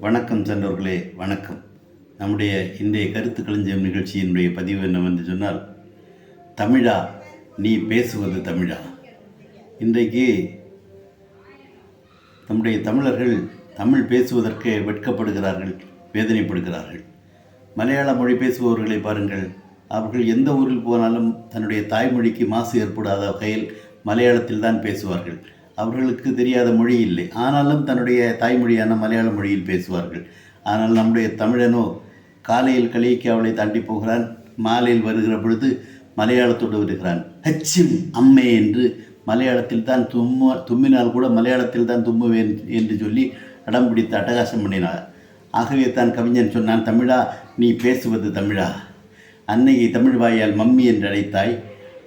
வணக்கம் சென்றவர்களே, வணக்கம். நம்முடைய இன்றைய கருத்து களஞ்சியம் நிகழ்ச்சியினுடைய பதிவு என்னவென்று சொன்னால், தமிழா நீ பேசுவது தமிழா. இன்றைக்கு நம்முடைய தமிழர்கள் தமிழ் பேசுவதற்கு வெட்கப்படுகிறார்கள், வேதனைப்படுகிறார்கள். மலையாள மொழி பேசுபவர்களை பாருங்கள். அவர்கள் எந்த ஊரில் போனாலும் தன்னுடைய தாய்மொழிக்கு மாசு ஏற்படாத வகையில் மலையாளத்தில் தான் பேசுவார்கள். அவர்களுக்கு தெரியாத மொழி இல்லை, ஆனாலும் தன்னுடைய தாய்மொழியான மலையாள மொழியில் பேசுவார்கள். ஆனால் நம்முடைய தமிழனோ காலையில் களிக்காவலை தாண்டி போகிறான், மாலையில் வருகிற பொழுது மலையாளத்தோடு வருகிறான். ஹச்சிம் அம்மே என்று மலையாளத்தில் தான் தும்மினால் கூட மலையாளத்தில் தான் தும்முவேன் என்று சொல்லி அடம் பிடித்து அட்டகாசம் பண்ணினார். ஆகவே தான் கவிஞன் சொன்னான், தமிழா நீ பேசுவது தமிழா. அன்னையை தமிழ் வாயால் மம்மி என்று அழைத்தாய்,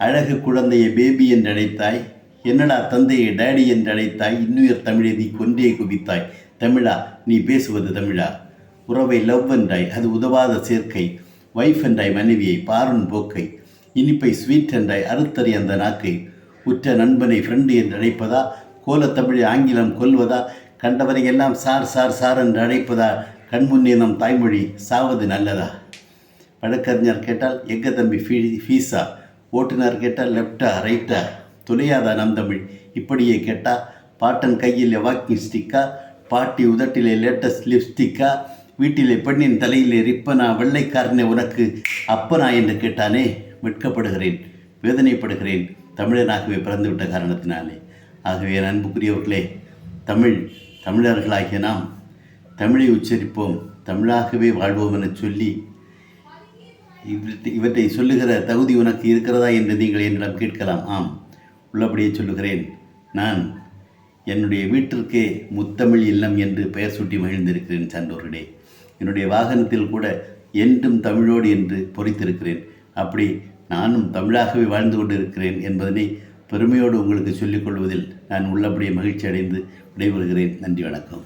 அழகு குழந்தையை பேபி என்று அழைத்தாய், என்னடா தந்தையை டேடி என்று அழைத்தாய், இன்னுயர் தமிழை நீ கொன்றே குவித்தாய். தமிழா நீ பேசுவது தமிழா. உறவை லவ் என்றாய், அது உதவாத சேர்க்கை. வைஃப் என்றாய் மனைவியை, பாருன் போக்கை. இனிப்பை ஸ்வீட் என்றாய், அறுத்தறி அந்த நாக்கை. உற்ற நண்பனை ஃப்ரெண்டு என்று அழைப்பதா, கோலத்தமிழை ஆங்கிலம் கொல்வதா, கண்டவரை எல்லாம் சார் சார் சார் என்று அழைப்பதா, கண்முன்னே நம் தாய்மொழி சாவது நல்லதா. வழக்கறிஞர் கேட்டால் எங்க தம்பி ஃபீஸா, ஓட்டுநர் கேட்டால் லெஃப்டா ரைட்டா, துளையாதா நம் தமிழ். இப்படியே கேட்டால் பாட்டன் கையில் வாக்கிங் ஸ்டிக்கா, பாட்டி உதட்டிலே லேட்டஸ்ட் லிப்ஸ்டிக்கா, வீட்டிலே பெண்ணின் தலையிலே ரிப்பனா, வெள்ளைக்காரனே உனக்கு அப்பனா என்று கேட்டானே. வெட்கப்படுகிறேன், வேதனைப்படுகிறேன், தமிழனாகவே பிறந்துவிட்ட காரணத்தினாலே. ஆகவே அன்புக்குரியவர்களே, தமிழர்களாகிய நாம் தமிழை உச்சரிப்போம், தமிழாகவே வாழ்வோம் என சொல்லி இவற்றை சொல்லுகிற தகுதி உனக்கு இருக்கிறதா என்று நீங்கள் என்னிடம் கேட்கலாம். ஆம், உள்ளபடியே சொல்லுகிறேன். நான் என்னுடைய வீட்டிற்கே முத்தமிழ் இல்லம் என்று பெயர் சூட்டி மகிழ்ந்திருக்கிறேன் சான்றோர்களே. என்னுடைய வாகனத்தில் கூட என்றும் தமிழோடு என்று பொறித்திருக்கிறேன். அப்படி நானும் தமிழாகவே வாழ்ந்து கொண்டு இருக்கிறேன் என்பதனை பெருமையோடு உங்களுக்கு சொல்லிக் கொள்வதில் நான் உள்ளபடியே மகிழ்ச்சி அடைந்து விடைபெறுகிறேன். நன்றி, வணக்கம்.